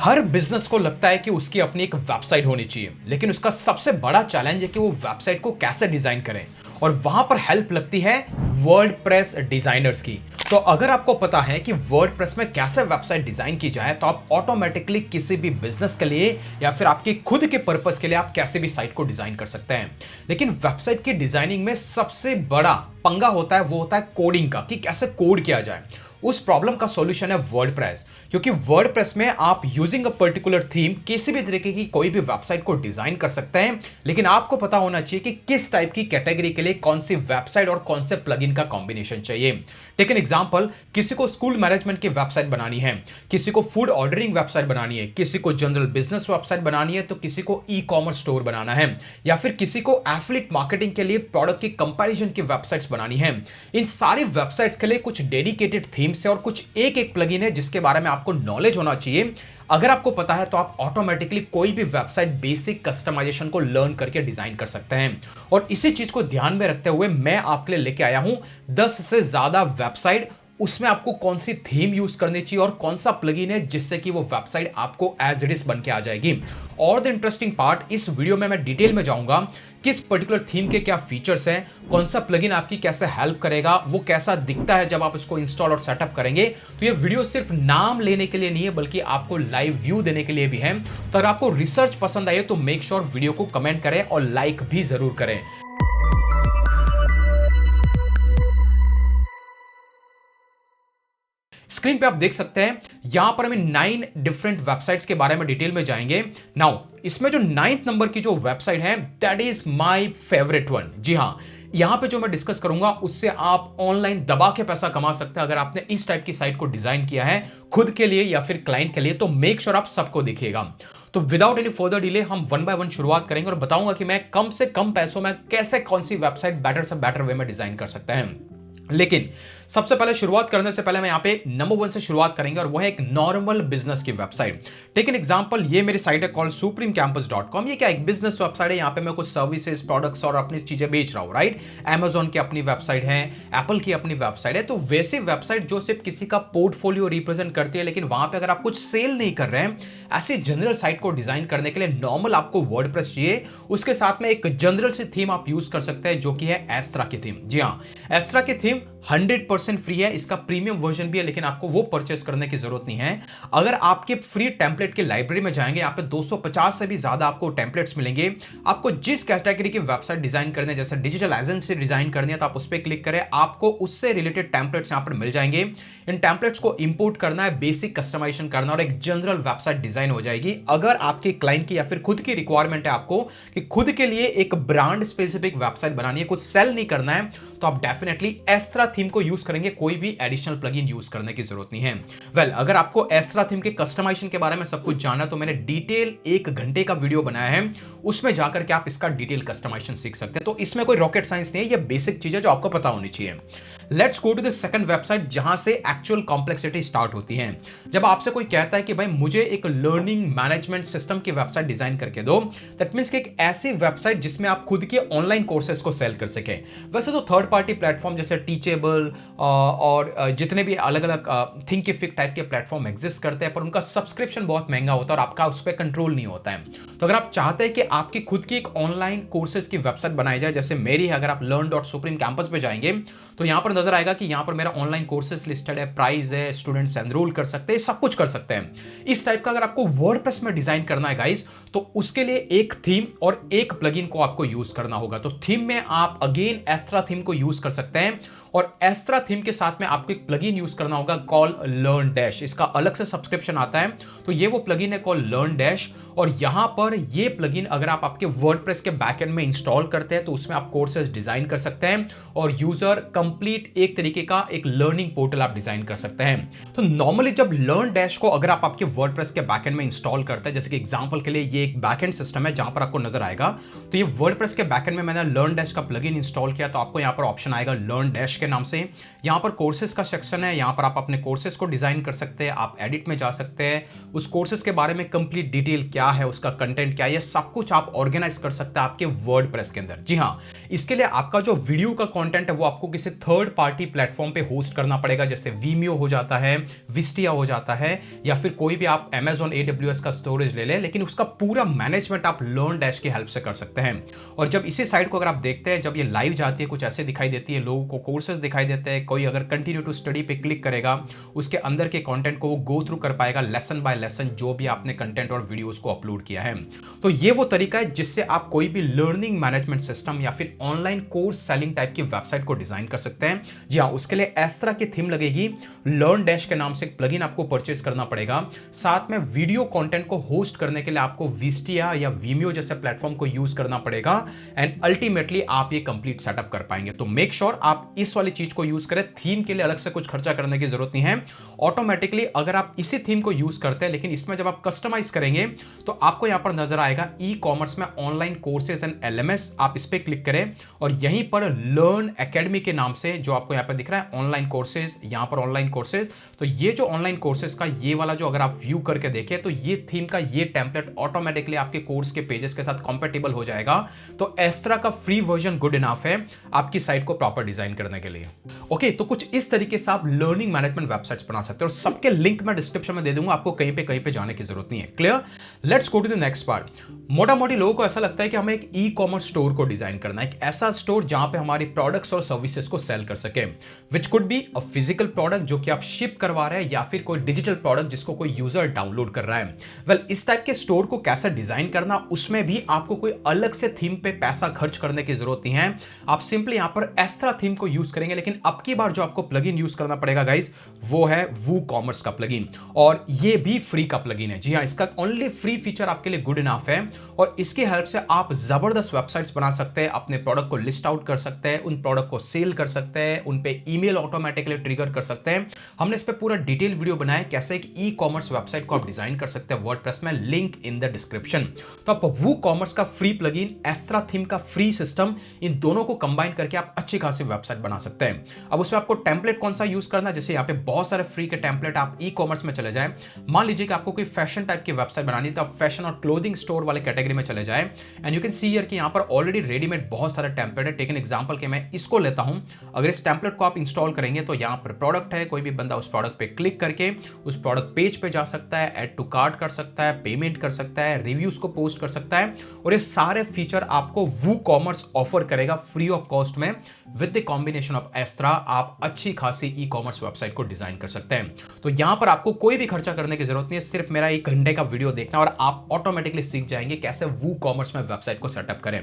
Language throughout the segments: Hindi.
हर बिजनेस को लगता है कि उसकी अपनी एक वेबसाइट होनी चाहिए, लेकिन उसका सबसे बड़ा चैलेंज है कि वो वेबसाइट को कैसे डिजाइन करें। और वहां पर हेल्प लगती है वर्डप्रेस डिजाइनर्स की। तो अगर आपको पता है कि वर्डप्रेस में कैसे वेबसाइट डिजाइन की जाए, तो आप ऑटोमेटिकली किसी भी बिजनेस के लिए या फिर आपके खुद के पर्पस के लिए आप कैसे भी साइट को डिजाइन कर सकते हैं। लेकिन वेबसाइट की डिजाइनिंग में सबसे बड़ा पंगा होता है, वो होता है कोडिंग का, कि कैसे कोड किया जाए। उस प्रॉब्लम का सॉल्यूशन है वर्डप्रेस, क्योंकि वर्डप्रेस में आप यूजिंग अ पर्टिकुलर थीम किसी भी तरीके की कोई भी वेबसाइट को डिजाइन कर सकते हैं। लेकिन आपको पता होना चाहिए कि किस टाइप की कैटेगरी के लिए कौन सी वेबसाइट और कौन से प्लगइन का कॉम्बिनेशन चाहिए। टेक एन एग्जांपल, किसी को स्कूल मैनेजमेंट की वेबसाइट बनानी है, किसी को फूड ऑर्डरिंग वेबसाइट बनानी है, किसी को जनरल बिजनेस वेबसाइट बनानी है, तो किसी को ई कॉमर्स स्टोर बनाना है, या फिर किसी को एफिलिएट मार्केटिंग के लिए प्रोडक्ट की कंपैरिजन की वेबसाइट्स बनानी है। इन सारी वेबसाइट्स के लिए कुछ डेडिकेटेड थीम्स है और कुछ एक प्लगइन है जिसके बारे में आपको नॉलेज होना चाहिए। अगर आपको पता है तो आप ऑटोमेटिकली कोई भी वेबसाइट बेसिक कस्टमाइजेशन को लर्न करके डिजाइन कर सकते हैं। और इसी चीज को ध्यान में रखते हुए मैं आपके लिए लेके आया हूं 10 से ज्यादा वेबसाइट, उसमें आपको कौन सी थीम यूज करनी चाहिए और कौन सा प्लगइन है जिससे कि वो वेबसाइट आपको एज इट इज बन के आ जाएगी। और द इंटरेस्टिंग पार्ट, इस वीडियो में मैं डिटेल में जाऊंगा किस पर्टिकुलर थीम के क्या फीचर्स हैं, कौन सा प्लगइन आपकी कैसे हेल्प करेगा, वो कैसा दिखता है जब आप इसको इंस्टॉल और सेटअप करेंगे। तो ये वीडियो सिर्फ नाम लेने के लिए नहीं है, बल्कि आपको लाइव व्यू देने के लिए भी है। तो अगर आपको रिसर्च पसंद आई है तो मेक श्योर वीडियो को कमेंट करें और लाइक भी जरूर करें। स्क्रीन पे आप देख सकते हैं, यहां पर हमें 9 डिफरेंट वेबसाइट्स के बारे में डिटेल में जाएंगे। नाउ इसमें जो 9th नंबर की जो वेबसाइट है, that is my favourite one. जी हां, यहां पे जो मैं डिस्कस करूंगा उससे आप ऑनलाइन दबा के पैसा कमा सकते हैं। अगर आपने इस टाइप की साइट को डिजाइन किया है खुद के लिए या फिर क्लाइंट के लिए, तो मेक श्योर आप सबको देखिएगा। तो विदाउट एनी फर्दर डिले हम वन बाय वन शुरुआत करेंगे और बताऊंगा कि मैं कम से कम पैसों में कैसे कौन सी वेबसाइट बेटर से बेटर वे में डिजाइन कर सकते हैं। लेकिन सबसे पहले शुरुआत करने से पहले मैं यहां पे नंबर 1 से शुरुआत करेंगे, और वो है एक नॉर्मल बिजनेस की वेबसाइट। टेक एन एग्जांपल, ये मेरी साइट है कॉल्ड supremecampus.com। ये क्या एक बिजनेस वेबसाइट है, यहां पे मैं कुछ सर्विसेज, प्रोडक्ट्स और अपनी चीजें बेच रहा हूं, राइट। Amazon की अपनी वेबसाइट है, एप्पल की अपनी वेबसाइट है। तो वैसी वेबसाइट जो सिर्फ किसी का पोर्टफोलियो रिप्रेजेंट करती है, लेकिन वहां पे अगर आप कुछ सेल नहीं कर रहे हैं, ऐसी जनरल साइट को डिजाइन करने के लिए नॉर्मल आपको वर्डप्रेस चाहिए। उसके साथ में एक जनरल सी थीम आप यूज कर सकते हैं, जो कि है एस्त्रा की थीम। जी हाँ, एस्त्रा की थीम 100% फ्री है, इसका प्रीमियम वर्जन भी है, लेकिन आपको वो परचेस करने की जरूरत नहीं है। अगर आपके फ्री टेम्पलेट की लाइब्रेरी में जाएंगे, यहाँ पे 250 से भी ज्यादा आपको टेम्पलेट्स मिलेंगे। आपको जिस कैटेगरी की वेबसाइट डिजाइन करने, जैसे डिजिटल एजेंसी डिजाइन करनी है, तो आप उस पर क्लिक करें, आपको उससे रिलेटेड टेम्पलेट्स यहाँ पर मिल जाएंगे। इन टेम्पलेट्स को इंपोर्ट करना है, बेसिक कस्टमाइजेशन करना, और एक जनरल वेबसाइट डिजाइन हो जाएगी। अगर आपके क्लाइंट की या फिर खुद की रिक्वायरमेंट है आपको कि खुद के लिए एक ब्रांड स्पेसिफिक वेबसाइट बनानी है, कुछ सेल नहीं करना है, तो आप डेफिनेटली एस्त्रा थीम को यूज करेंगे, कोई भी एडिशनल प्लगइन यूज करने की जरूरत नहीं है। वेल, अगर आपको एस्त्रा थीम के कस्टमाइजेशन के बारे में सब कुछ जानना है, तो मैंने डिटेल 1 घंटे का वीडियो बनाया है, उसमें जाकर के आप इसका डिटेल कस्टमाइजेशन सीख सकते हैं। तो इसमें कोई रॉकेट साइंस नहीं है, ये बेसिक चीज है जो आपको पता होनी चाहिए। Let's go to the second website, जहां से एक्चुअल कॉम्प्लेक्सिटी स्टार्ट होती है। जब आपसे कोई कहता है कि भाई मुझे एक लर्निंग मैनेजमेंट सिस्टम की वेबसाइट डिजाइन करके दो, दैट मींस कि एक ऐसी वेबसाइट जिसमें आप खुद के ऑनलाइन कोर्सेज को सेल कर सके। वैसे तो थर्ड पार्टी प्लेटफॉर्म जैसे टीचेबल और जितने भी अलग अलग थिंकिफिक टाइप के प्लेटफॉर्म एग्जिस्ट करते हैं, पर उनका सब्सक्रिप्शन बहुत महंगा होता है और आपका उस पर कंट्रोल नहीं होता है। तो अगर आप चाहते हैं कि आपकी खुद की एक ऑनलाइन कोर्सेज की वेबसाइट बनाई जाए, जैसे मेरी है, अगर आप learn.supremecampus पे जाएंगे तो यहां पर नजर आएगा कि यहां पर मेरा ऑनलाइन कोर्सेज लिस्टेड है, प्राइस है, स्टूडेंट्स एनरोल कर सकते हैं, सब कुछ कर सकते हैं। इस टाइप का अगर आपको वर्डप्रेस में डिजाइन करना है गाइस, तो उसके लिए एक थीम और एक प्लगइन को आपको यूज करना होगा। तो थीम में आप अगेन एस्त्रा थीम को यूज कर सकते हैं, और एस्त्रा थीम के साथ में आपको एक प्लगइन यूज करना होगा कॉल लर्न डैश। इसका अलग से सब्सक्रिप्शन आता है, तो ये वो प्लगइन है कॉल लर्न डैश। और यहां पर ये प्लगइन अगर आप आपके वर्डप्रेस के बैकएंड में इंस्टॉल करते हैं, तो उसमें आप कोर्सेज डिजाइन कर सकते हैं और यूजर कंप्लीट एक तरीके का एक लर्निंग पोर्टल आप डिजाइन कर सकते हैं। तो नॉर्मली जब लर्न डैश को अगर आप आपके वर्डप्रेस के बैकएंड में इंस्टॉल करते हैं, जैसे कि एग्जांपल के लिए ये एक बैकएंड सिस्टम है जहां पर आपको नजर आएगा, तो ये वर्डप्रेस के बैकएंड में मैंने लर्न डैश का प्लगइन इंस्टॉल किया, तो आपको यहां पर ऑप्शन आएगा लर्न डैश के के नाम से। यहाँ पर कोर्सेज का सेक्शन है, यहाँ पर आप अपने कोर्सेज को डिजाइन कर सकते हैं, आप एडिट में जा सकते हैं, उस कोर्सेज के बारे में कंप्लीट डिटेल क्या है, उसका कंटेंट क्या है, ये सब कुछ आप ऑर्गेनाइज कर सकते हैं आपके वर्डप्रेस के अंदर। जी हाँ, इसके लिए आपका जो वीडियो का कंटेंट है वो आपको किसी थर्ड पार्टी प्लेटफॉर्म पे होस्ट करना पड़ेगा, जैसे Vimeo हो जाता है, Wistia हो जाता है, या फिर कोई भी आप Amazon AWS का स्टोरेज ले लें, लेकिन उसका पूरा मैनेजमेंट आप LearnDash की हेल्प से कर सकते हैं। और जब इसी साइट को अगर आप देखते हैं, जब ये लाइव जाती है कुछ ऐसे दिखाई देती है, लोगों को कोर्सेज दिखाई देते हैं, कोई अगर कंटिन्यू टू स्टडी पे क्लिक करेगा, उसके अंदर के कंटेंट को वो गो थ्रू कर पाएगा लेसन बाय लेसन, जो भी आपने कंटेंट और वीडियोस को अपलोड किया है। तो ये वो तरीका है जिससे आप कोई भी लर्निंग मैनेजमेंट सिस्टम या फिर ऑनलाइन कोर्स सेलिंग टाइप की वेबसाइट को डिजाइन कर सकते हैं। जी हाँ, उसके लिए इस तरह की थीम लगेगी, LearnDash के नाम से एक प्लगइन आपको परचेस करना पड़ेगा। साथ में वीडियो कंटेंट को होस्ट करने के लिए आपको Wistia या Vimeo जैसे प्लेटफॉर्म को यूज करना पड़ेगा, एंड अल्टीमेटली आप ये कंप्लीट सेटअप कर पाएंगे। तो मेक श्योर आप इस वाली चीज को यूज करें, थीम के लिए अलग से कुछ खर्चा करने की जरूरत नहीं है। ऑटोमेटिकली अगर आप इसी थीम को यूज करते हैं, लेकिन इसमें जब आप कस्टमाइज करेंगे तो आपको यहां पर नजर आएगा ई कॉमर्स में ऑनलाइन कोर्सेज एंड LMS, आप इस पर क्लिक करें और यहीं पर लर्न एकेडमी के नाम से जो आपको यहां पर दिख रहा है ऑनलाइन कोर्सेज, यहां पर ऑनलाइन कोर्सेज, तो ये जो ऑनलाइन कोर्सेज का ये वाला जो अगर आप व्यू करके देखें तो ये थीम का ये टेम्पलेट ऑटोमेटिकली आपके कोर्स के पेजेस के साथ कंपैटिबल हो जाएगा। तो इस तरह का फ्री वर्जन गुड इनफ है आपकी साइट को प्रॉपर डिजाइन करने के लिए। ओके, तो कुछ इस तरीके से आप लर्निंग मैनेजमेंट वेबसाइट्स बना सकते हैं, और सबके लिंक मैं डिस्क्रिप्शन में दे दूंगा, आपको कहीं पे जाने की जरूरत नहीं है। Clear? Let's go to the next part. मोटा मोटी लोगों को ऐसा लगता है कि हमें एक ई कॉमर्स स्टोर को डिजाइन करना है, एक ऐसा स्टोर जहां पे हमारी प्रोडक्ट्स और सर्विसेज को सेल कर सके, which could be a physical product जो कि आप शिप करवा रहे हैं, या फिर कोई डिजिटल प्रोडक्ट जिसको कोई यूजर डाउनलोड कर रहा है। वेल, इस टाइप के स्टोर को कैसे डिजाइन करना, उसमें भी आपको कोई अलग से थीम पे पैसा खर्च करने की जरूरत नहीं है। आप सिंपली यहां पर एस्ट्रा थीम को यूज करेंगे, लेकिन अब की बार जो आपको प्लगइन यूज करना पड़ेगा गाइस, वो है WooCommerce का प्लगइन, और ये भी फ्री का प्लगइन है। जी हां, इसका ओनली फ्री फीचर आपके लिए गुड इनफ है, और इसकी हेल्प से आप जबरदस्त वेबसाइट्स बना सकते हैं, अपने प्रोडक्ट को लिस्ट आउट कर सकते हैं, उन प्रोडक्ट को सेल कर सकते हैं, उन पे ईमेल ऑटोमेटिकली ट्रिगर कर सकते हैं। हमने इस पे पूरा डिटेल वीडियो बनाया कैसे एक ई कॉमर्स वेबसाइट को आप डिजाइन कर सकते हैं वर्डप्रेस में, लिंक इन द डिस्क्रिप्शन। तो आप WooCommerce का फ्री प्लगइन, एस्ट्रा थीम का फ्री सिस्टम, इन दोनों को कंबाइन करके आप अच्छी खासी वेबसाइट बना सकते हैं। अब उसमें आपको टेम्पलेट कौन सा यूज करना है, जैसे यहाँ पे बहुत सारे फ्री के टेम्पलेट, आप ई कॉमर्स में चले जाए, मान लीजिए कि आपको कोई फैशन टाइप की वेबसाइट बनानी है, तो आप फैशन और क्लोथिंग स्टोर वाले कैटेगरी में चले जाए, and you can see here कि यहाँ पर ऑलरेडी रेडीमेड बहुत सारे टेम्पलेट है। टेक एन एग्जांपल के मैं इसको लेता हूं, अगर इस टेम्पलेट को आप इंस्टॉल करेंगे तो यहाँ पर प्रोडक्ट है, कोई भी बंदा उस प्रोडक्ट पे क्लिक करके उस प्रोडक्ट पेज पे जा सकता है, ऐड टू कार्ट कर सकता है, पेमेंट कर सकता है, रिव्यूज को पोस्ट कर सकता है, और ये सारे फीचर आपको WooCommerce ऑफर करेगा फ्री ऑफ कॉस्ट में। With the combination of Astra आप अच्छी खासी ई कॉमर्स वेबसाइट को डिजाइन कर सकते हैं। तो यहां पर आपको कोई भी खर्चा करने की जरूरत नहीं है, सिर्फ मेरा 1 घंटे का वीडियो देखना और आप ऑटोमेटिकली सीख जाएंगे कैसे WooCommerce में वेबसाइट को सेटअप करें।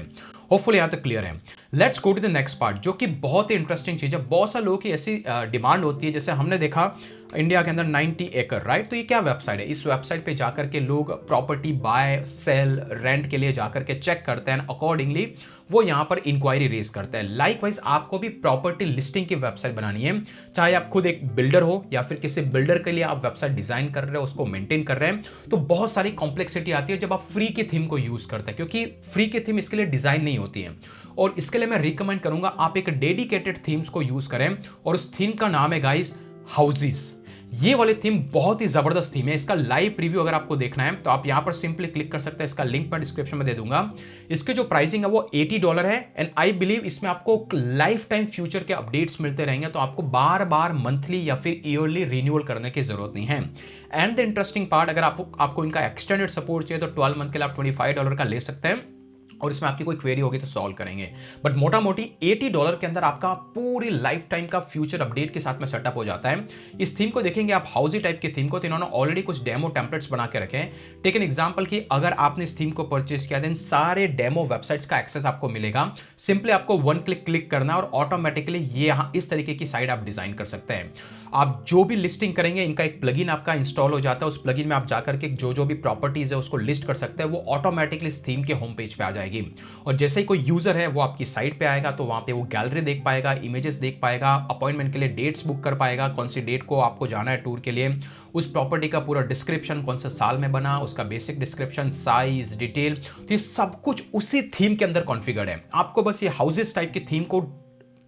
होपफुली यहां तक क्लियर है। Let's go to the next part, जो कि बहुत ही इंटरेस्टिंग चीज है। बहुत सारे लोगों की ऐसी डिमांड होती है, जैसे हमने देखा इंडिया के अंदर 90 एकड़, राइट? तो ये क्या वेबसाइट है? इस वेबसाइट पे जाकर के लोग प्रॉपर्टी बाय सेल रेंट के लिए जाकर के चेक करते हैं, अकॉर्डिंगली वो यहां पर इंक्वायरी रेज करते हैं। लाइकवाइज आपको भी प्रॉपर्टी लिस्टिंग की वेबसाइट बनानी है, चाहे आप खुद एक बिल्डर हो या फिर किसी बिल्डर के लिए आप वेबसाइट डिजाइन कर रहे हो, उसको मेंटेन कर रहे हैं, तो बहुत सारी कॉम्प्लेक्सिटी आती है जब आप फ्री की थीम को यूज करते हैं, क्योंकि फ्री की थीम इसके लिए डिजाइन नहीं होती है। और इसके लिए मैं रिकमेंड करूंगा आप एक डेडिकेटेड थीम्स को यूज करें, और उस थीम का नाम है गाइस हाउसेस। ये वाली थीम बहुत ही जबरदस्त थीम है। इसका लाइव प्रीव्यू अगर आपको देखना है तो आप यहां पर सिंपली क्लिक कर सकते हैं, इसका लिंक मैं डिस्क्रिप्शन में दे दूंगा। इसके जो प्राइसिंग है वो $80 है, एंड आई बिलीव इसमें आपको लाइफ टाइम फ्यूचर के अपडेट्स मिलते रहेंगे, तो आपको बार बार मंथली या फिर ईयरली रिन्यूअल करने की जरूरत नहीं है। एंड द इंटरेस्टिंग पार्ट, अगर आपको इनका एक्सटेंडेड सपोर्ट चाहिए तो 12 मंथ के लिए आप $25 का ले सकते हैं, और इसमें आपकी कोई क्वेरी होगी तो सॉल्व करेंगे। बट मोटा मोटी $80 के अंदर आपका पूरी लाइफ टाइम का फ्यूचर अपडेट के साथ में सेटअप हो जाता है। इस थीम को देखेंगे आप, हाउसी टाइप की थीम को, तो इन्होंने ऑलरेडी कुछ डेमो टेम्पलेट्स बना के रखे हैं। टेक एन एग्जांपल कि अगर आपने इस थीम को परचेस किया, देन सारे डेमो वेबसाइट्स का एक्सेस आपको मिलेगा। सिंपली आपको 1 क्लिक करना और ऑटोमेटिकली ये यहां इस तरीके की साइट आप डिजाइन कर सकते हैं। आप जो भी लिस्टिंग करेंगे, इनका एक प्लगइन आपका इंस्टॉल हो जाता है, उस प्लगइन में आप जाकर के जो भी प्रॉपर्टीज है उसको लिस्ट कर सकते हैं, वो ऑटोमेटिकली इस थीम के होम पेज पे आ जाएगी। और जैसे ही कोई यूजर है वो आपकी साइट पे आएगा तो वहां पे वो गैलरी देख पाएगा, इमेजेस देख पाएगा, अपॉइंटमेंट के लिए डेट्स बुक कर पाएगा, कौन सी डेट को आपको जाना है टूर के लिए, उस प्रॉपर्टी का पूरा डिस्क्रिप्शन, कौन से साल में बना, उसका बेसिक डिस्क्रिप्शन, साइज, डिटेल, तो ये सब कुछ उसी थीम के अंदर कॉन्फ़िगर्ड है। आपको बस ये हाउसेस टाइप की थीम को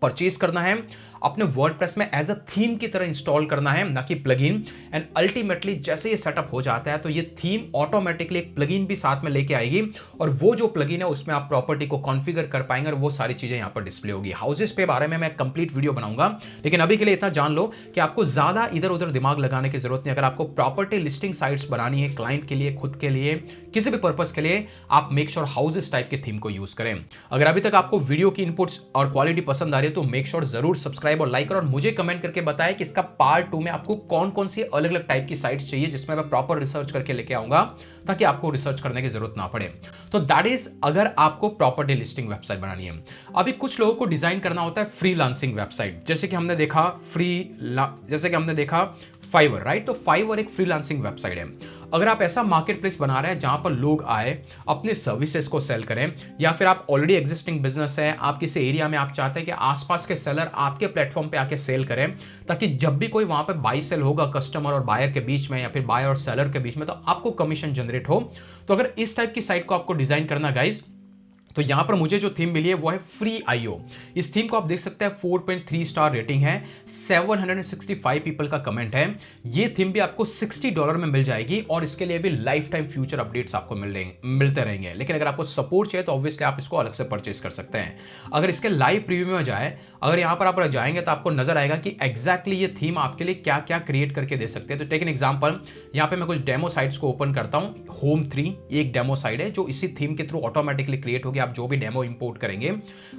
परचेज करना है, अपने वर्डप्रेस में एज अ थीम की तरह इंस्टॉल करना है, ना कि प्लगइन। एंड अल्टीमेटली जैसे ये सेटअप हो जाता है तो ये थीम ऑटोमेटिकली एक प्लगइन भी साथ में लेके आएगी, और वो जो प्लगइन है उसमें आप प्रॉपर्टी को कॉन्फ़िगर कर पाएंगे और वो सारी चीजें यहां पर डिस्प्ले होगी। हाउसेस पे बारे में मैं कंप्लीट वीडियो बनाऊंगा, लेकिन अभी के लिए इतना जान लो कि आपको ज्यादा इधर उधर दिमाग लगाने की जरूरत नहीं। अगर आपको प्रॉपर्टी लिस्टिंग साइट्स बनानी है क्लाइंट के लिए, खुद के लिए, किसी भी पर्पस के लिए, आप मेक श्योर हाउसेस टाइप के थीम को यूज करें। अगर अभी तक आपको वीडियो की इनपुट्स और क्वालिटी पसंद आ रही है तो मेक श्योर जरूर सब्सक्राइब और लाइक करो, और मुझे कमेंट करके बताएं कि इसका पार्ट 2 में आपको कौन कौन सी अलग अलग टाइप की साइट्स चाहिए जिसमें मैं प्रॉपर रिसर्च करके लेके आऊंगा, ताकि आपको रिसर्च करने की जरूरत ना पड़े। तो दैट इज अगर आपको प्रॉपर्टी लिस्टिंग वेबसाइट बनानी है। अभी कुछ लोगों को डिजाइन करना होता है फ्रीलांसिंग वेबसाइट, जैसे कि हमने देखा फाइवर, राइट। तो फाइवर एक फ्रीलांसिंग वेबसाइट है। अगर आप ऐसा मार्केट प्लेस बना रहे हैं जहां पर लोग आए अपने सर्विसेज को सेल करें, या फिर आप ऑलरेडी एग्जिस्टिंग बिजनेस है, आप किसी एरिया में आप चाहते हैं कि आसपास के सेलर आपके प्लेटफॉर्म पे आके सेल करें, ताकि जब भी कोई वहां पे बाई सेल होगा कस्टमर और बायर के बीच में, या फिर बायर और सेलर के बीच में, तो आपको कमीशन जनरेट हो। तो अगर इस टाइप की साइट को आपको डिजाइन करना गाइज, तो यहां पर मुझे जो थीम मिली है वो है फ्री आईओ। इस थीम को आप देख सकते हैं 4.3 स्टार रेटिंग है, 765 पीपल का कमेंट है। ये थीम भी आपको $60 में मिल जाएगी, और इसके लिए भी लाइफ टाइम फ्यूचर अपडेट्स आपको मिलते रहेंगे। लेकिन अगर आपको सपोर्ट चाहिए तो ऑब्वियसली आप इसको अलग से परचेज कर सकते हैं। अगर इसके लाइव प्रीव्यू में जाए, अगर यहां पर आप जाएंगे तो आपको नजर आएगा कि एग्जैक्टली ये थीम आपके लिए क्या क्या क्रिएट करके दे सकते हैं। तो टेक एन एग्जाम्पल, यहां पर मैं कुछ डेमो साइट्स को ओपन करता हूं। होम 3 एक डेमो साइट है जो इसी थीम के थ्रू ऑटोमेटिकली क्रिएट होगी, आप जो भी डेमो इंपोर्ट करेंगे।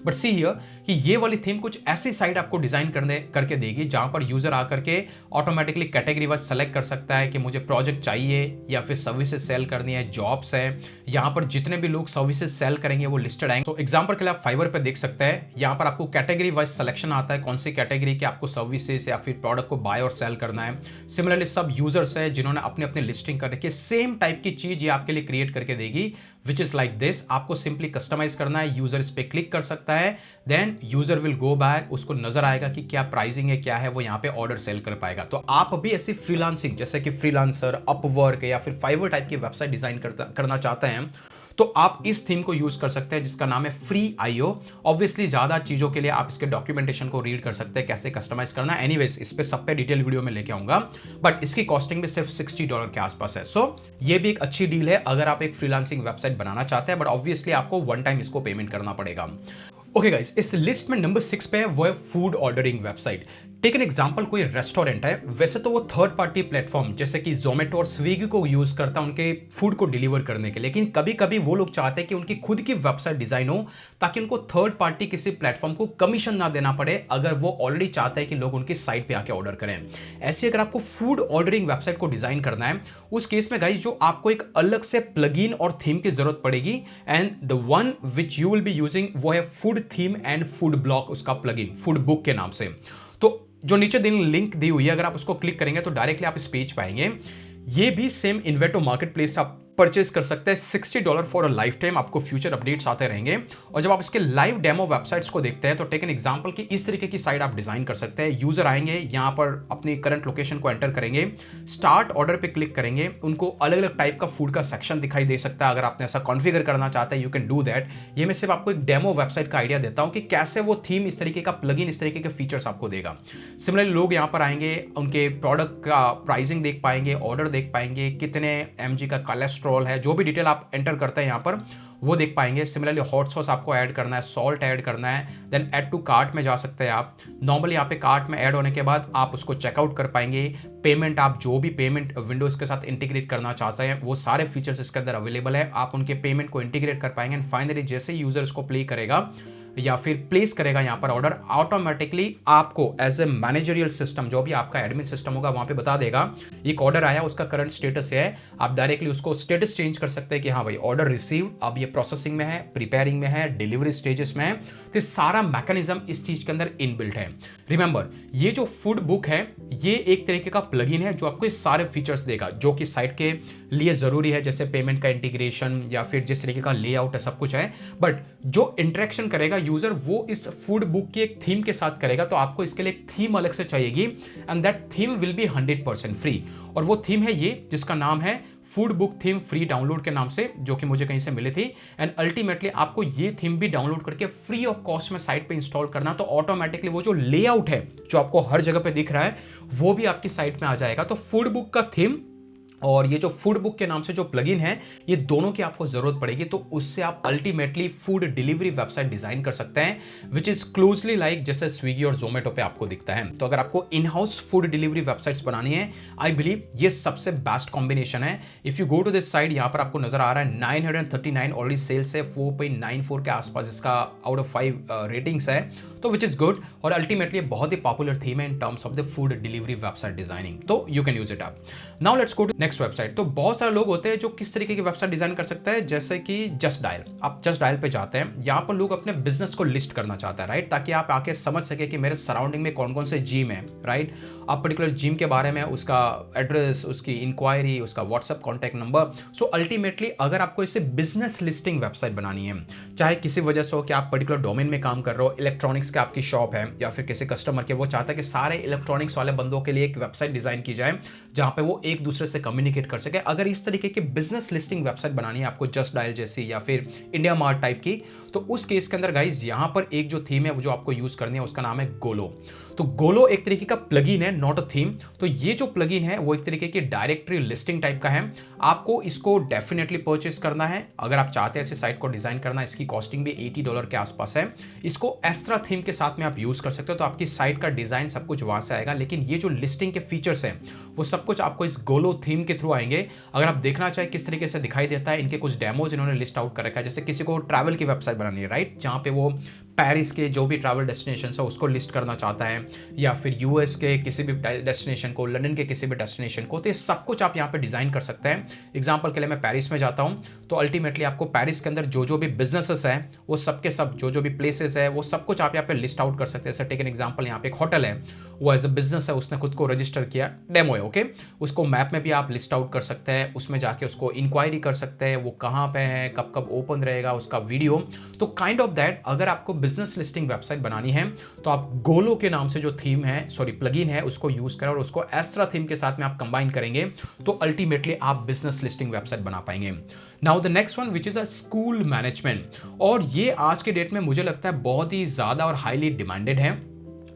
बट सी हियर कि ये वाली थीम कुछ ऐसी साइट आपको डिजाइन करके देगी जहां पर यूजर आकर के ऑटोमेटिकली कैटेगरी वाइज सेलेक्ट कर सकता है कि मुझे प्रोजेक्ट चाहिए या फिर सर्विसेज सेल करनी है, जॉब्स है। यहां पर जितने भी लोग सर्विसेज सेल करेंगे वो लिस्टेड आएंगे। तो एग्जांपल के लिए आप फाइवर पे देख सकते हैं, यहां पर आपको कैटेगरी वाइज सिलेक्शन आता है, कौन सी कैटेगरी के आपको सर्विसेज या फिर प्रोडक्ट को बाय और सेल करना है। सिमिलरली सब यूजर्स है जिन्होंने अपनी अपनी लिस्टिंग कर रखी है, सेम टाइप की चीज ये आपके लिए क्रिएट करके देगी, विच इज लाइक दिस। आपको सिंपली कस्टमाइज करना है, यूजर इस पे क्लिक कर सकता है, then user will go back, उसको नजर आएगा कि क्या प्राइसिंग है, क्या है, वो यहाँ पे ऑर्डर सेल कर पाएगा। तो आप भी ऐसी फ्रीलांसिंग जैसे कि फ्रीलांसर, अपवर्क या फिर फाइवर टाइप की वेबसाइट डिजाइन करना चाहते हैं, तो आप इस थीम को यूज कर सकते हैं जिसका नाम है फ्री आईओ। ऑब्वियसली ज्यादा चीजों के लिए आप इसके डॉक्यूमेंटेशन को रीड कर सकते हैं, कैसे कस्टमाइज करना है। एनीवेज इस पे सब पे डिटेल वीडियो में लेके आऊंगा, बट इसकी कॉस्टिंग भी सिर्फ $60 के आसपास है। सो ये भी एक अच्छी डील है अगर आप एक फ्रीलांसिंग वेबसाइट बनाना चाहते हैं, बट ऑब्वियसली आपको वन टाइम इसको पेमेंट करना पड़ेगा। ओके गाइस, इस लिस्ट में नंबर 6 पे है वो है food ordering website. Take an example, कोई रेस्टोरेंट है, वैसे तो वो थर्ड पार्टी प्लेटफॉर्म जैसे कि जोमेटो और स्विगी को यूज करता है उनके फूड को डिलीवर करने के लिए, लेकिन कभी कभी वो लोग चाहते हैं कि उनकी खुद की वेबसाइट डिजाइन हो ताकि उनको थर्ड पार्टी किसी प्लेटफॉर्म को कमीशन ना देना पड़े, अगर वो ऑलरेडी चाहते हैं कि लोग उनकी साइट पे आके ऑर्डर करें। ऐसे अगर आपको फूड ऑर्डरिंग वेबसाइट को डिजाइन करना है, उस केस में गाइस जो आपको एक अलग से प्लगइन और थीम की जरूरत पड़ेगी, and the one which you will be using वो है food theme and food block, उसका प्लगइन फूड बुक के नाम से। तो जो नीचे लिंक दी हुई है, अगर आप उसको क्लिक करेंगे तो डायरेक्टली आप इस पेज पाएंगे। ये भी सेम इन्वेटो मार्केट प्लेस आप परचेज कर सकते हैं, $60 फॉर अ लाइफ टाइम, आपको फ्यूचर अपडेट्स आते रहेंगे। और जब आप इसके लाइव डेमो वेबसाइट्स को देखते हैं तो टेक एन एग्जांपल कि इस तरीके की साइट आप डिजाइन कर सकते हैं। यूजर आएंगे, यहां पर अपनी करंट लोकेशन को एंटर करेंगे, स्टार्ट ऑर्डर पे क्लिक करेंगे, उनको अलग अलग टाइप का फूड का सेक्शन दिखाई दे सकता है। अगर आपने ऐसा कॉन्फ़िगर करना चाहते हैं, यू कैन डू दैट। ये मैं सिर्फ आपको एक डेमो वेबसाइट का आइडिया देता हूं कि कैसे वो थीम इस तरीके का प्लगइन इस तरीके के फीचर्स आपको देगा। सिमिलरली लोग यहां पर आएंगे, उनके प्रोडक्ट का प्राइसिंग देख पाएंगे, ऑर्डर देख पाएंगे, कितने mg का कोलेस्ट्रॉल है, जो भी डिटेल आप एंटर करते हैं यहां पर वो देख पाएंगे। सिमिलरली हॉट सॉस आपको ऐड करना है, सॉल्ट ऐड करना है, देन ऐड टू कार्ट में जा सकते हैं आप। नॉर्मली यहाँ पे कार्ट में ऐड होने के बाद आप उसको चेकआउट कर पाएंगे। पेमेंट, आप जो भी पेमेंट विंडोज के साथ इंटीग्रेट करना चाहते हैं वो सारे फीचर्स इसके अंदर अवेलेबल है, आप उनके पेमेंट को इंटीग्रेट कर पाएंगे। एंड फाइनली जैसे ही यूजर इसको प्ले करेगा या फिर प्लेस करेगा यहाँ पर ऑर्डर, ऑटोमेटिकली आपको एज ए मैनेजरियल सिस्टम, जो भी आपका एडमिन सिस्टम होगा वहां पे बता देगा एक ऑर्डर आया, उसका करंट स्टेटस है। आप डायरेक्टली उसको स्टेटस चेंज कर सकते हैं कि हाँ भाई ऑर्डर रिसीव, अब ये प्रोसेसिंग में है, प्रिपेयरिंग में है, डिलीवरी स्टेजेस में है। तो सारा मैकेनिज्म इस चीज के अंदर इनबिल्ट है। रिमेंबर, ये जो फूड बुक है ये एक तरीके का प्लगइन है जो आपको ये सारे फीचर्स देगा जो कि साइट के लिए जरूरी है, जैसे पेमेंट का इंटीग्रेशन या फिर जिस तरीके का लेआउट है, सब कुछ है। बट जो इंटरेक्शन करेगा यूजर वो इस फूड बुक की एक थीम के साथ करेगा, तो आपको इसके लिए एक थीम अलग से चाहिएगी and that theme will be 100% free. और वो थीम है ये, जिसका नाम है food book theme free download के नाम से, जो कि मुझे कहीं से मिली थी। एंड अल्टीमेटली आपको ये थीम भी डाउनलोड करके फ्री ऑफ कॉस्ट में साइट पे इंस्टॉल करना, तो ऑटोमेटिकली वो जो लेआउट है जो आपको हर जगह पे दिख रहा है वो भी आपकी साइट में आ जाएगा। तो फूड बुक का थीम और ये जो फूड बुक के नाम से जो प्लगइन है, ये दोनों की आपको जरूरत पड़ेगी, तो उससे आप ultimately food delivery website design कर सकते हैं विच इज क्लोजली लाइक जैसे स्विगी और जोमेटो पे आपको दिखता है। तो अगर आपको in house food delivery websites बनानी है, आई बिलीव ये सबसे बेस्ट कॉम्बिनेशन है। If you go to this side, यहां पर आपको नजर आ रहा है 939 ऑलरेडी सेल्स है, 4.94 के आसपास इसका आउट ऑफ 5 रेटिंग्स है, तो विच इज गुड। और अल्टीमेटली बहुत ही पॉपुलर थीम है in terms of the food delivery website designing, तो you can use it up. Now let's go to next website. तो बहुत सारे लोग होते हैं जो किस तरीके की वेबसाइट डिजाइन कर सकते हैं, जैसे कि जस्ट डायल। आप जस्ट डायल पे जाते हैं, यहां पर लोग अपने बिजनेस को लिस्ट करना चाहते हैं, राइट, ताकि आप आके समझ सके कि मेरे सराउंडिंग में कौन कौन से जिम है, राइट। आप पर्टिकुलर जिम के बारे में उसका एड्रेस, उसकी इंक्वायरी, उसका WhatsApp contact number. So ultimately अगर आपको इसे बिजनेस लिस्टिंग वेबसाइट बनानी है, चाहे किसी वजह से हो कि आप पर्टिकुलर डोमेन में काम कर रहे हो, इलेक्ट्रॉनिक्स की आपकी शॉप है, या फिर किसी कस्टमर के वो चाहता है कि सारे इलेक्ट्रॉनिक्स वाले बंदों के लिए एक वेबसाइट डिजाइन की जाए जहां पे वो एक दूसरे से कम्युनिकेट कर सके। अगर इस तरीके की बिजनेस लिस्टिंग वेबसाइट बनानी है आपको, जस्ट डायल जैसी या फिर इंडिया मार्ट टाइप की, तो उस केस के अंदर गाइज यहां पर एक जो थीम है वो जो आपको यूज करनी है उसका नाम है गोलो। तो गोलो एक तरीके का प्लगइन है, नॉट अ थीम। तो ये जो प्लगइन है वो एक तरीके की डायरेक्टरी लिस्टिंग टाइप का है। आपको इसको डेफिनेटली परचेस करना है अगर आप चाहते हैं ऐसी साइट को डिजाइन करना। इसकी कॉस्टिंग भी $80 के आसपास है। इसको एस्ट्रा थीम के साथ में आप यूज कर सकते हो, तो आपकी साइट का डिजाइन सब कुछ वहां से आएगा, लेकिन ये जो लिस्टिंग के फीचर्स हैं वो सब कुछ आपको इस गोलो थीम के थ्रू आएंगे। अगर आप देखना चाहे किस तरीके से दिखाई देता है, इनके कुछ डेमोज इन्होंने लिस्ट आउट कर रखा है। जैसे किसी को ट्रैवल की वेबसाइट बनानी है, राइट, जहां पे वो पेरिस के जो भी ट्रैवल डेस्टिनेशन है उसको लिस्ट करना चाहता है, या फिर यूएस के किसी भी डेस्टिनेशन को, लंदन के किसी भी डेस्टिनेशन को, तो ये सब कुछ आप यहाँ पे डिजाइन कर सकते हैं। एग्जांपल के लिए मैं पेरिस में जाता हूँ, तो अल्टीमेटली आपको पेरिस के अंदर जो जो भी बिजनेसेस है वो सब के सब, जो जो भी प्लेसेस है वो सब कुछ आप यहाँ पे लिस्ट आउट कर सकते हैं। जैसे टेक एन एग्जांपल, यहाँ पे एक होटल है, वो एज अ बिजनेस है, उसने खुद को रजिस्टर किया, डेमो है, ओके। उसको मैप में भी आप लिस्ट आउट कर सकते हैं, उसमें जाके उसको इंक्वायरी कर सकते हैं, वो कहाँ पे है, कब कब ओपन रहेगा, उसका वीडियो। तो काइंड ऑफ दैट अगर आपको बिजनेस लिस्टिंग वेबसाइट बनानी है तो आप गोलो के नाम से जो थीम है, सॉरी प्लगइन है, उसको यूज करें और उसको एस्ट्रा थीम के साथ में आप कंबाइन करेंगे तो अल्टीमेटली आप बिजनेस लिस्टिंग वेबसाइट बना पाएंगे। Now the next one which is a school management, और ये आज के डेट में मुझे लगता है बहुत ही ज्यादा और हाईली डिमांडेड है।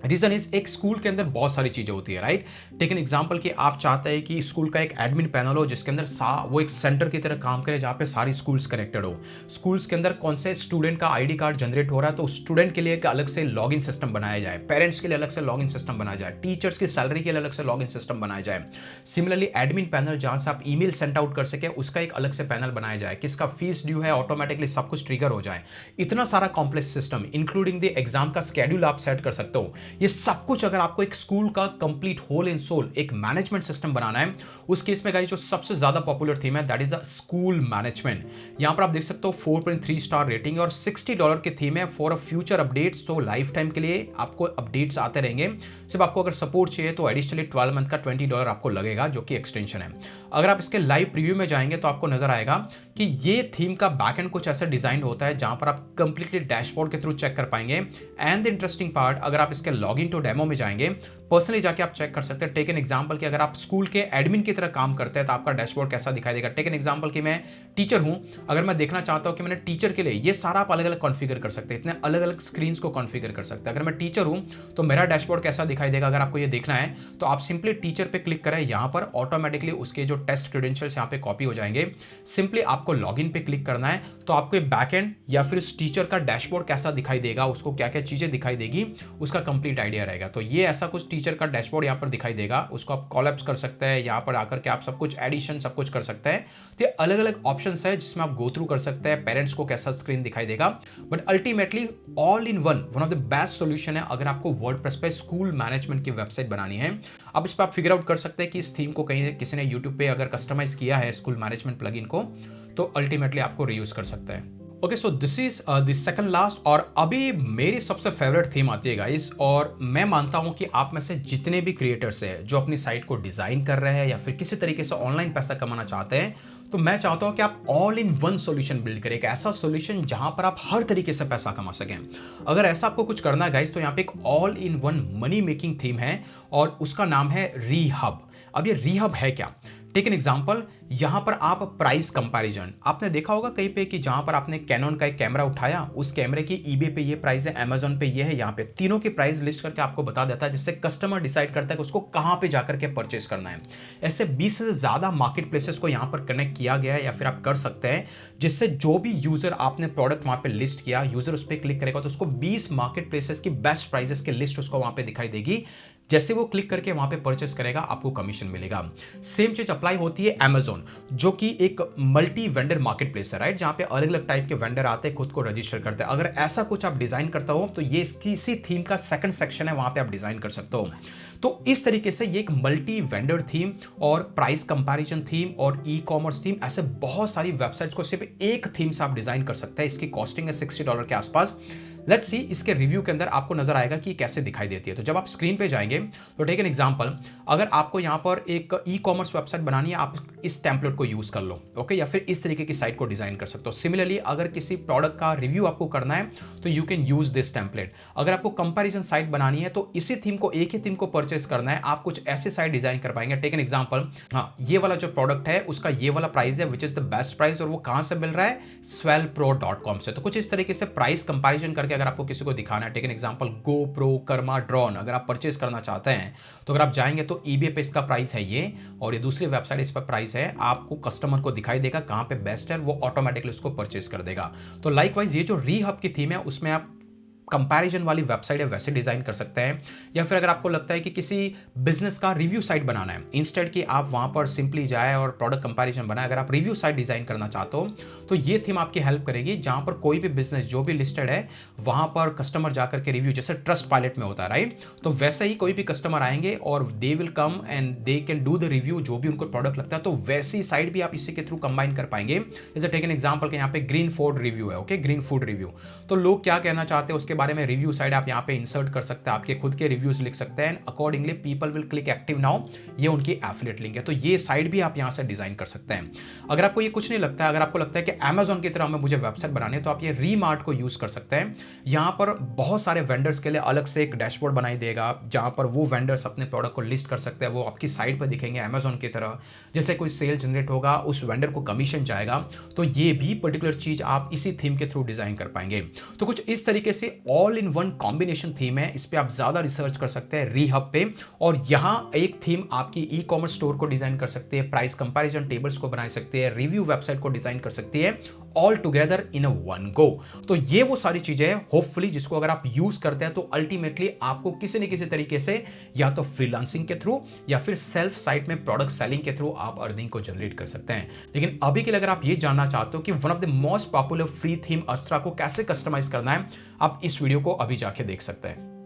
रीजन इज, एक स्कूल के अंदर बहुत सारी चीजें होती है, राइट। टेक एन एग्जांपल कि आप चाहते हैं कि स्कूल का एक एडमिन पैनल हो जिसके अंदर वो एक सेंटर की तरह काम करे जहां पे सारी स्कूल्स कनेक्टेड हो। स्कूल्स के अंदर कौन से स्टूडेंट का आईडी कार्ड जनरेट हो रहा है तो स्टूडेंट के लिए एक अलग से लॉगिन सिस्टम बनाया जाए, पेरेंट्स के लिए अलग से लॉगिन सिस्टम बनाया जाए, टीचर्स की सैलरी के लिए अलग से लॉगिन सिस्टम बनाया जाए। सिमिलरली एडमिन पैनल जहां से आप ईमेल सेंड आउट कर सके उसका एक अलग से पैनल बनाया जाए, किसका फीस ड्यू है ऑटोमेटिकली सब कुछ ट्रिगर हो जाए। इतना सारा complex system, including the exam का स्केड्यूल आप सेट कर सकते हो। ये सब कुछ अगर आपको एक स्कूल का कंप्लीट होल एंड सोल एक मैनेजमेंट सिस्टम बनाना है, उस केस में गाइस जो सबसे ज्यादा पॉपुलर थीम है that is a school management. यहां पर आप देख सकते हो 4.3 स्टार रेटिंग और $60 की थीम है फॉर अ फ्यूचर अपडेट्स। तो लाइफ टाइम के लिए आपको अपडेट्स आते रहेंगे। सिर्फ आपको अगर सपोर्ट चाहिए तो एडिशनली 12 मंथ का $20 आपको लगेगा, जो कि एक्सटेंशन है। अगर आप इसके लाइव प्रीव्यू में जाएंगे तो आपको नजर आएगा कि ये थीम का बैकएंड कुछ ऐसा डिजाइन होता है जहां पर आप कंप्लीटली डैशबोर्ड के थ्रू चेक कर पाएंगे। एंड द इंटरेस्टिंग पार्ट, अगर आप इसके लॉगिन टू डेमो में जाएंगे, पर्सनली जाके आप चेक कर सकते हैं। टेक एन एग्जांपल कि अगर आप स्कूल के एडमिन की तरह काम करते हैं तो आपका डैशबोर्ड कैसा दिखाई देगा। टेक एन एग्जांपल कि मैं टीचर हूं, अगर मैं देखना चाहता हूं कि मैंने टीचर के लिए ये सारा आप अलग अलग कॉन्फ़िगर कर सकते हैं, इतने अलग अलग स्क्रीन्स को कॉन्फ़िगर कर सकते हैं। अगर मैं टीचर हूं तो मेरा डैशबोर्ड कैसा दिखाई देगा, अगर आपको ये देखना है तो आप सिंपली टीचर पे क्लिक करें, यहां पर ऑटोमेटिकली उसके जो टेस्ट क्रेडेंशियल्स यहां पे कॉपी हो जाएंगे। सिंपली आपको लॉगिन पे क्लिक करना है तो आपको बैकएंड या फिर उस टीचर का डैशबोर्ड कैसा दिखाई देगा, उसको क्या क्या चीजें दिखाई देगी, उसका कंप्लीट आइडिया रहेगा। तो ये ऐसा कुछ टीचर का डैशबोर्ड यहाँ पर दिखाई देगा, उसको आप कॉलैप्स कर सकते हैं, यहाँ पर आकर के आप सब कुछ एडिशन सब कुछ कर सकते हैं। तो ये अलग अलग ऑप्शंस है जिसमें आप गो थ्रू कर सकते हैं, पेरेंट्स को कैसा स्क्रीन दिखाई देगा। But ultimately all in one of the best solution है अगर आपको वर्डप्रेस पे स्कूल मैनेजमेंट की वेबसाइट बनानी है। अब इस पर आप फिगर आउट कर सकते हैं कि इस थीम को कहीं किसी ने यूट्यूब पे अगर कस्टमाइज किया है स्कूल मैनेजमेंट प्लगइन को, तो अल्टीमेटली आपको रीयूज कर सकते हैं। Okay, so this is the second last और अभी मेरी सबसे फेवरेट थीम आती है गाइस। और मैं मानता हूं कि आप में से जितने भी क्रिएटर्स हैं जो अपनी साइट को डिजाइन कर रहे हैं या फिर किसी तरीके से ऑनलाइन पैसा कमाना चाहते हैं, तो मैं चाहता हूं कि आप all in one solution build करें, एक ऐसा सॉल्यूशन जहां पर आप हर तरीके से पैसा कमा सकें। अगर ऐसा आपको कुछ करना है गाइस, तो यहाँ पे एक all in one money making theme है और उसका नाम है रीहब। अब ये रीहब है क्या? टेक एन एग्जाम्पल, यहां पर आप प्राइस कंपैरिजन, आपने देखा होगा कहीं पे कि जहां पर आपने कैनन का एक कैमरा उठाया, उस कैमरे की ईबे पे ये प्राइस है, अमेजोन पे ये है, यहाँ पे तीनों की प्राइस लिस्ट करके आपको बता देता है, जिससे कस्टमर डिसाइड करता है कि उसको कहां पे जाकर के परचेस करना है। ऐसे 20 से ज्यादा मार्केट प्लेसेस को यहां पर कनेक्ट किया गया है या फिर आप कर सकते हैं, जिससे जो भी यूजर आपने प्रोडक्ट वहां पे लिस्ट किया, यूजर उस पर क्लिक करेगा तो उसको 20 मार्केट प्लेसेस की बेस्ट प्राइसेस की लिस्ट उसको वहां पे दिखाई देगी। जैसे वो क्लिक करके वहां पे परचेस करेगा, आपको कमीशन मिलेगा। सेम चीज अप्लाई होती है अमेजोन, जो कि एक मल्टी वेंडर मार्केट प्लेस है, राइट, जहां पे अलग अलग टाइप के वेंडर आते हैं, खुद को रजिस्टर करते हैं। अगर ऐसा कुछ आप डिजाइन करता हो तो ये इसकी इसी थीम का सेकंड सेक्शन है, वहां पे आप डिजाइन कर सकते हो। तो इस तरीके से ये एक मल्टी वेंडर थीम और प्राइस कंपैरिजन थीम और ई कॉमर्स थीम, ऐसे बहुत सारी वेबसाइट्स को सिर्फ एक थीम से आप डिजाइन कर सकते हैं। इसकी कॉस्टिंग है $60 के आसपास। लेट्स सी इसके रिव्यू के अंदर आपको नजर आएगा कि कैसे दिखाई देती है। तो जब आप स्क्रीन पे जाएंगे तो टेक एन एग्जांपल, अगर आपको यहां पर एक ई कॉमर्स वेबसाइट बनानी है, आप इस टेम्पलेट को यूज कर लो, ओके, या फिर इस तरीके की साइट को डिजाइन कर सकते हो। सिमिलरली अगर किसी प्रोडक्ट का रिव्यू आपको करना है तो you can use this template. अगर आपको कंपैरिजन साइट बनानी है तो इसी थीम को, एक ही थीम को परचेस करना है, आप कुछ ऐसे साइट डिजाइन कर पाएंगे। टेक एन एग्जांपल, हाँ, ये वाला जो प्रोडक्ट है उसका ये वाला प्राइस है which is the best price, और वो कहां से मिल रहा है? swellpro.com से। तो कुछ इस तरीके से प्राइस कंपैरिजन करके अगर आपको किसी को दिखाना है, take an example GoPro, Karma, drone, अगर आप परचेस करना चाहते हैं तो अगर आप जाएंगे तो ईबे पे इसका प्राइस है ये, और ये दूसरी वेबसाइट इस पर प्राइस है, आपको कस्टमर को दिखाई देगा कहां पे बेस्ट है, वो ऑटोमेटिकली उसको परचेस कर देगा। तो लाइकवाइज ये जो रीहब की थीम है उसमें आप कंपैरिजन वाली वेबसाइट है वैसे डिजाइन कर सकते हैं। या फिर अगर आपको लगता है कि किसी बिजनेस का रिव्यू साइट बनाना है, इंस्टेड कि आप वहां पर सिंपली जाए और प्रोडक्ट कंपैरिजन बनाए, अगर आप रिव्यू साइट डिजाइन करना चाहते हो तो ये थीम आपकी हेल्प करेगी, जहां पर कोई भी बिजनेस जो भी लिस्टेड है वहां पर कस्टमर जाकर के रिव्यू, जैसे ट्रस्ट पायलट में होता है, राइट, तो वैसे ही कोई भी कस्टमर आएंगे और they will come and they can do the review जो भी उनको प्रोडक्ट लगता है। तो वैसी साइट भी आप इसी के थ्रू कंबाइन कर पाएंगे। जैसे टेक एन एग्जांपल के यहाँ पे ग्रीन फूड रिव्यू है, ओके, ग्रीन फूड रिव्यू, तो लोग क्या कहना चाहते हैं उसके बारे में रिव्यू साइट आप यहाँ पे इंसर्ट कर सकते हैं, आपके खुद के रिव्यूज लिख सकते हैं, accordingly people will click active now, ये उनकी एफिलिएट लिंक है। तो ये साइट भी आप यहाँ से डिजाइन कर सकते हैं। अगर आपको ये कुछ नहीं लगता है, अगर आपको लगता है कि अमेजोन की तरह में मुझे वेबसाइट बनानी है, तो आप ये रीमार्ट को यूज कर सकते हैं। यहाँ पर बहुत सारे वेंडर्स के लिए अलग से एक डैशबोर्ड बनाई देगा, जहां पर वो वेंडर्स अपने प्रोडक्ट को लिस्ट कर सकते हैं, वो आपकी साइट पर दिखेंगे अमेजोन की तरह। जैसे कोई सेल जनरेट होगा, उस वेंडर को कमीशन जाएगा, तो ये भी पर्टिकुलर चीज आप इसी थीम के थ्रू डिजाइन कर पाएंगे। तो कुछ इस तरीके से all in one combination theme है, इस पे आप ज्यादा रिसर्च कर सकते हैं रीहब पे। और यहां एक थीम आपकी ई कॉमर्स स्टोर को डिजाइन कर सकते हैं, प्राइस कंपैरिजन टेबल्स को बना सकते हैं, रिव्यू वेबसाइट को डिजाइन कर सकती है, all together in a one go. तो ये वो सारी चीजें हैं होपफुली जिसको अगर आप यूज करते हैं तो अल्टीमेटली आपको किसी न किसी तरीके से या तो फ्रीलांसिंग के थ्रू या फिर सेल्फ साइट में प्रोडक्ट सेलिंग के थ्रू आप अर्निंग को जनरेट कर सकते हैं। लेकिन अभी के लिए अगर आप ये जानना चाहते हो कि one of the most popular free theme अस्त्रा को कैसे कस्टमाइज करना है, आप इस वीडियो को अभी जाके देख सकते हैं।